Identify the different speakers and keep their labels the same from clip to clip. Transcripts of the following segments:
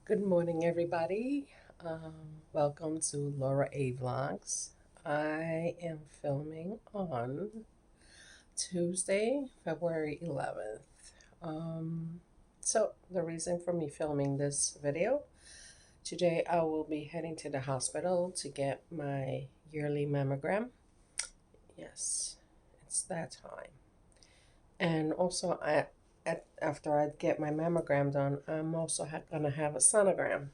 Speaker 1: Good morning, everybody. Welcome to Laura A Vlogs. I am filming on Tuesday, February 11th. So, the reason for me filming this video today, I will be heading to the hospital to get my yearly mammogram. Yes, it's that time. And also, after I get my mammogram done, I'm also gonna have a sonogram.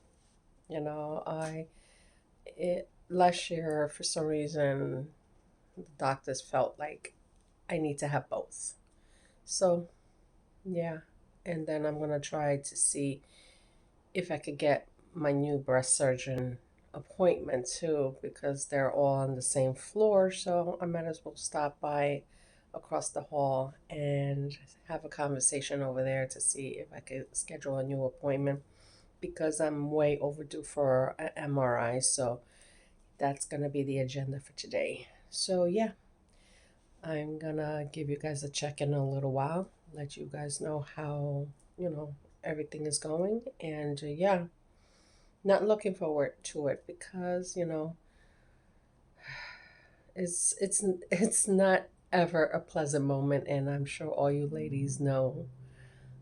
Speaker 1: You know, last year for some reason the doctors felt like I need to have both. So yeah, and then I'm gonna try to see if I could get my new breast surgeon appointment too, because they're all on the same floor. So I might as well stop by across the hall and have a conversation over there to see if I could schedule a new appointment because I'm way overdue for an MRI. So that's going to be the agenda for today. So, yeah, I'm going to give you guys a check in a little while, let you guys know how, everything is going. And yeah, not looking forward to it because, it's not ever a pleasant moment, and I'm sure all you ladies know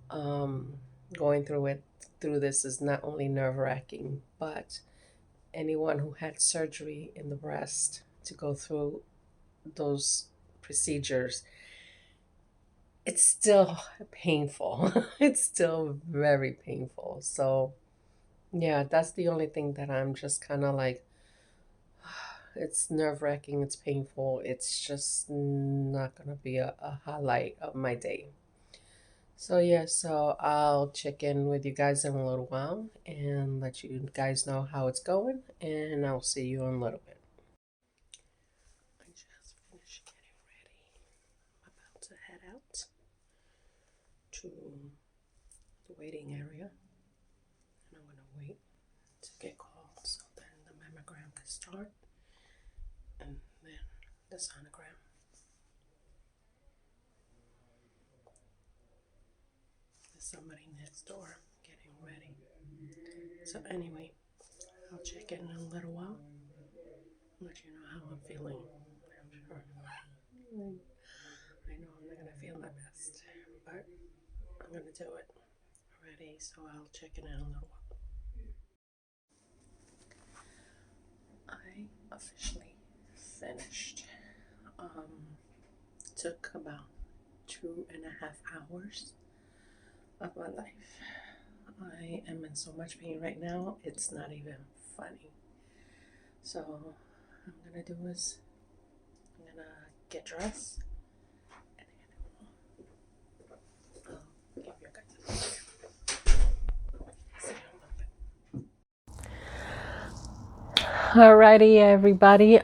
Speaker 1: um going through this is not only nerve-wracking, but anyone who had surgery in the breast to go through those procedures, it's still painful. It's still very painful. So, yeah, that's the only thing that I'm just kind of like, it's nerve wracking, it's painful, it's just not going to be a highlight of my day. So, yeah, so I'll check in with you guys in a little while and let you guys know how it's going, and I'll see you in a little bit. I just finished getting ready. I'm about to head out to the waiting area, and I'm gonna wait to get called so then the mammogram can start, and then the sonogram. There's somebody next door getting ready. So anyway, I'll check in a little while, let you know how I'm feeling. I'm sure. I know I'm not gonna feel my best, but I'm gonna do it. Ready? So I'll check in a little while. I officially finished. Took about 2.5 hours of my life. I am in so much pain right now, it's not even funny. So, what I'm gonna do is I'm gonna get dressed and I'll give you guys a Alrighty, everybody.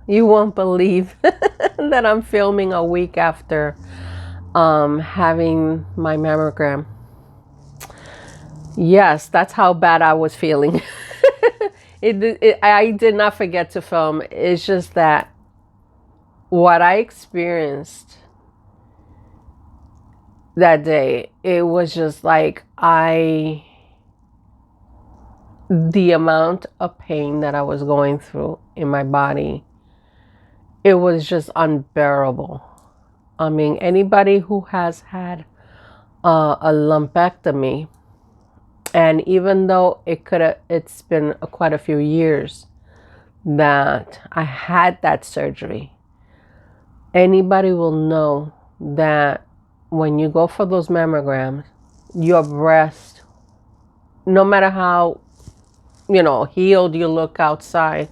Speaker 1: You won't believe that I'm filming a week after having my mammogram. Yes, that's how bad I was feeling. I did not forget to film. It's just that what I experienced that day, it was just like the amount of pain that I was going through in my body, it was just unbearable. I mean, anybody who has had a lumpectomy, and even though it's been quite a few years that I had that surgery, anybody will know that when you go for those mammograms, your breast, no matter how, healed you look outside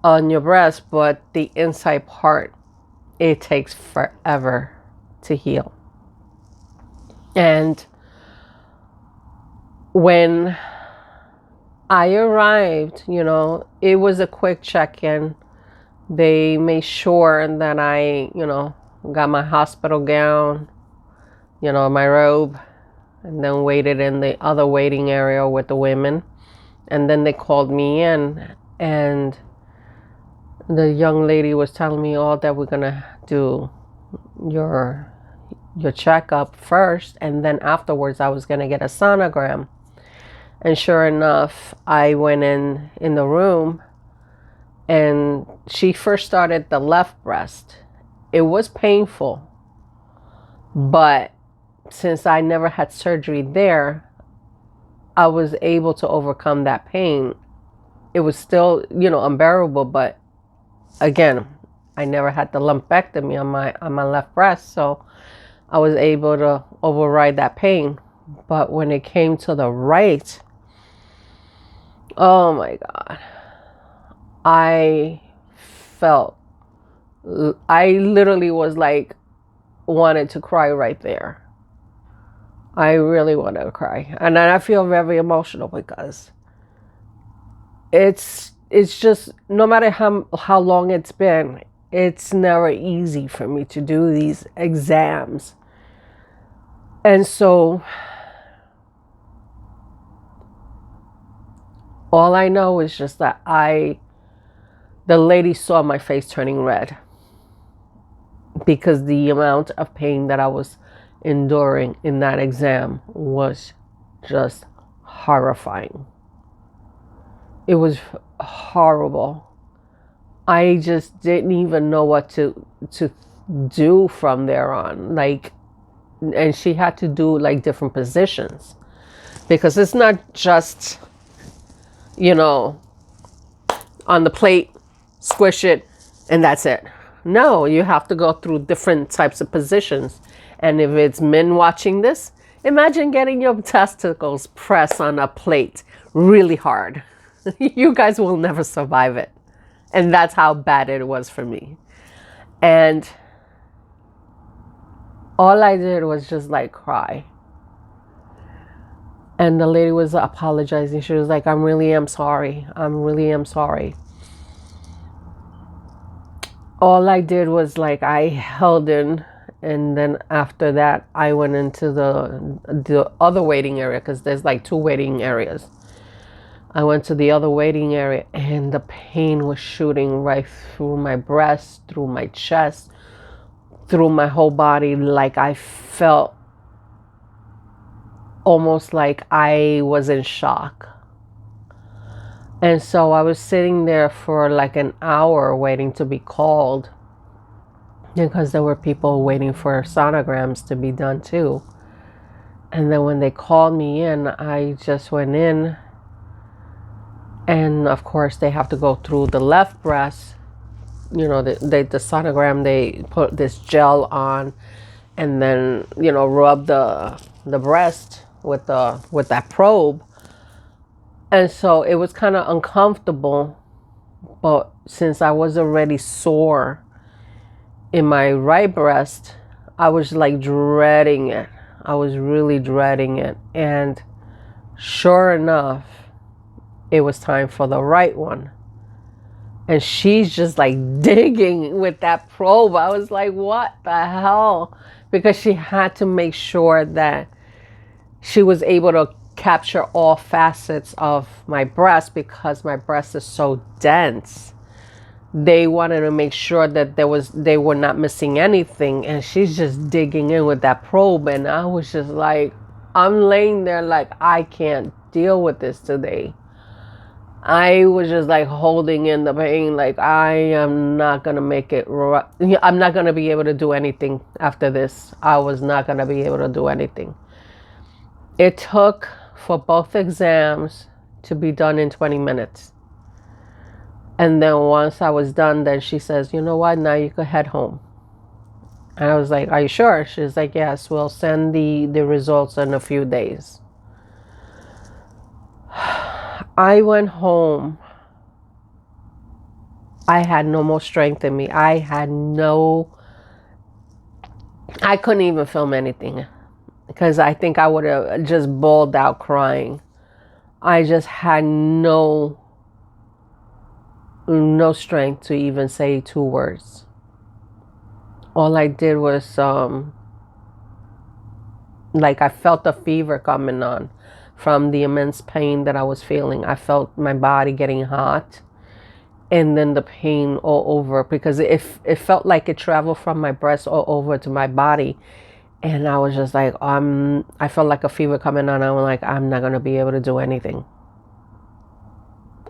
Speaker 1: on your breast, but the inside part, it takes forever to heal. And when I arrived, it was a quick check-in. They made sure that I, got my hospital gown, my robe, and then waited in the other waiting area with the women. And then they called me in, and the young lady was telling me, oh, that we're gonna do your checkup first, and then afterwards I was gonna get a sonogram. And sure enough, I went in the room, and she first started the left breast. It was painful, but since I never had surgery there, I was able to overcome that pain. It was still, unbearable, but again, I never had the lumpectomy on my left breast, so I was able to override that pain. But when it came to the right, oh my God, I literally was like, wanted to cry right there. I really wanted to cry. And then I feel very emotional because it's just, no matter how long it's been, it's never easy for me to do these exams. And so all I know is just that the lady saw my face turning red because the amount of pain that I was enduring in that exam was just horrifying. It was horrible. I just didn't even know what to do from there on. And she had to do different positions, because it's not just, on the plate, squish it, and that's it. No, you have to go through different types of positions. And if it's men watching this, imagine getting your testicles pressed on a plate really hard. You guys will never survive it. And that's how bad it was for me. And all I did was just cry. And the lady was apologizing. She was like, I really am sorry. All I did was I held in, and then after that I went into the other waiting area, because there's 2 waiting areas. I went to the other waiting area, and the pain was shooting right through my breast, through my chest, through my whole body. I felt almost like I was in shock. And so I was sitting there for an hour waiting to be called, because there were people waiting for sonograms to be done too. And then when they called me in, I just went in. And of course, they have to go through the left breast. The sonogram, they put this gel on, and then, rub the breast with that probe. And so it was kind of uncomfortable. But since I was already sore in my right breast, I was dreading it. I was really dreading it. And sure enough, it was time for the right one. And she's just digging with that probe. I was like, what the hell? Because she had to make sure that she was able to capture all facets of my breast, because my breast is so dense. They wanted to make sure that they were not missing anything. And she's just digging in with that probe. And I was just I'm laying there I can't deal with this today. I was just holding in the pain. I am not going to make it right. I'm not going to be able to do anything after this. I was not going to be able to do anything. It took for both exams to be done in 20 minutes. And then once I was done, then she says, you know what, now you can head home. And I was like, are you sure? She's like, yes, we'll send the results in a few days. I went home. I had no more strength in me. I couldn't even film anything, because I think I would have just bawled out crying. I just had no strength to even say 2 words. All I did was I felt the fever coming on from the immense pain that I was feeling. I felt my body getting hot, and then the pain all over, because it felt like it traveled from my breast all over to my body. And I was just like, I felt like a fever coming on. I'm like, I'm not going to be able to do anything.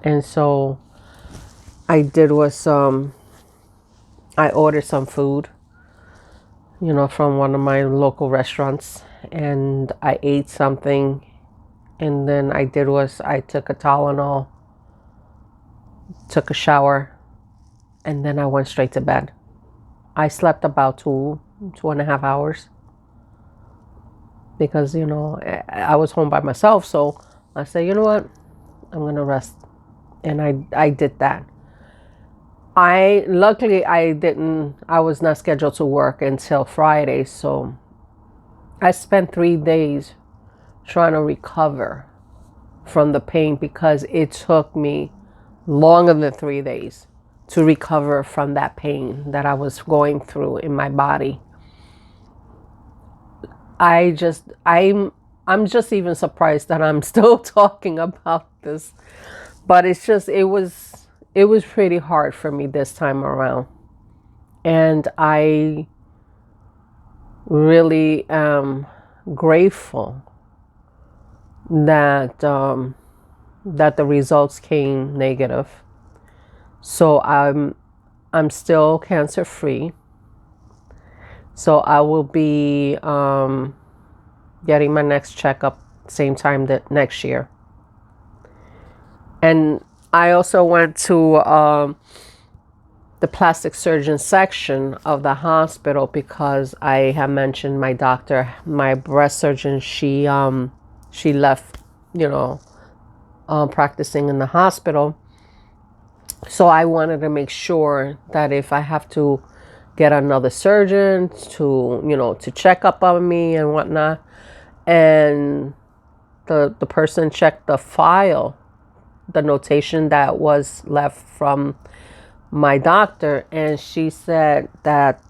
Speaker 1: And so I did was, I ordered some food, from one of my local restaurants, and I ate something. And then I did was I took a Tylenol, took a shower, and then I went straight to bed. I slept about 2.5 hours because, I was home by myself. So I said, you know what? I'm going to rest. And I did that. Luckily I was not scheduled to work until Friday. So I spent 3 days trying to recover from the pain because it took me longer than 3 days to recover from that pain that I was going through in my body. I'm just even surprised that I'm still talking about this, but it was pretty hard for me this time around, and I really am grateful that that the results came negative. So I'm still cancer free. So I will be getting my next checkup same time that next year. And I also went to the plastic surgeon section of the hospital because I have mentioned my doctor, my breast surgeon, she left, practicing in the hospital. So I wanted to make sure that if I have to get another surgeon to check up on me and whatnot, and the person checked the file, the notation that was left from my doctor, and she said that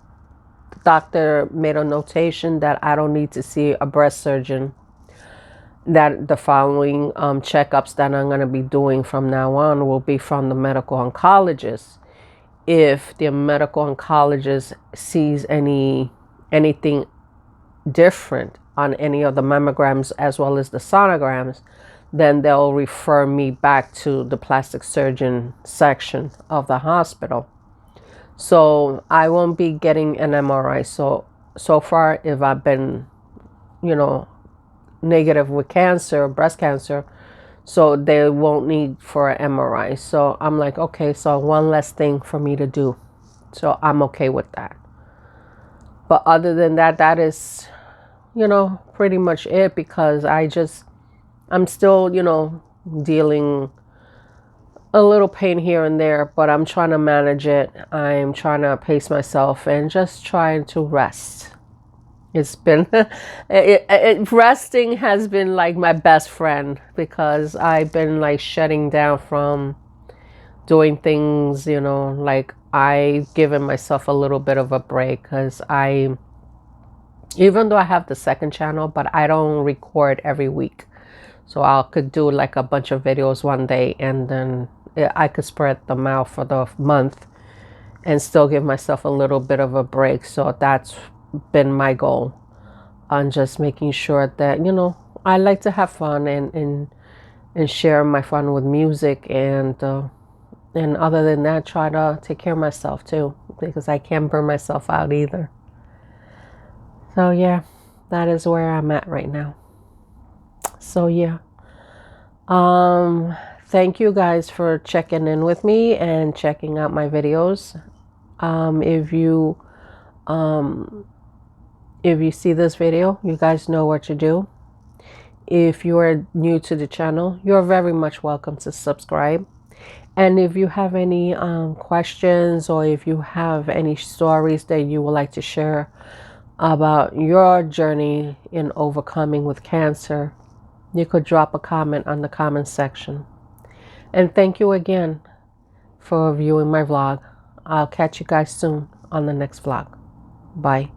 Speaker 1: the doctor made a notation that I don't need to see a breast surgeon, that the following checkups that I'm going to be doing from now on will be from the medical oncologist. If the medical oncologist sees anything different on any of the mammograms as well as the sonograms, then they'll refer me back to the plastic surgeon section of the hospital. So I won't be getting an MRI. So far, if I've been, negative with cancer, breast cancer, so they won't need for an MRI. So I'm like, okay, so one less thing for me to do. So I'm okay with that. But other than that, that is, pretty much it, because I'm still, dealing a little pain here and there, but I'm trying to manage it. I'm trying to pace myself and just trying to rest. It's been, resting has been like my best friend, because I've been like shutting down from doing things, like I've given myself a little bit of a break, because even though I have the second channel, but I don't record every week. So I could do like a bunch of videos one day, and then I could spread them out for the month and still give myself a little bit of a break. So that's been my goal, on just making sure that, I like to have fun and share my fun with music, and other than that, try to take care of myself too, because I can't burn myself out either. So yeah, that is where I'm at right now. So yeah, thank you guys for checking in with me and checking out my videos. If you see this video, you guys know what to do. If you are new to the channel, you're very much welcome to subscribe. And if you have any questions, or if you have any stories that you would like to share about your journey in overcoming with cancer, you could drop a comment on the comment section. And thank you again for viewing my vlog. I'll catch you guys soon on the next vlog. Bye.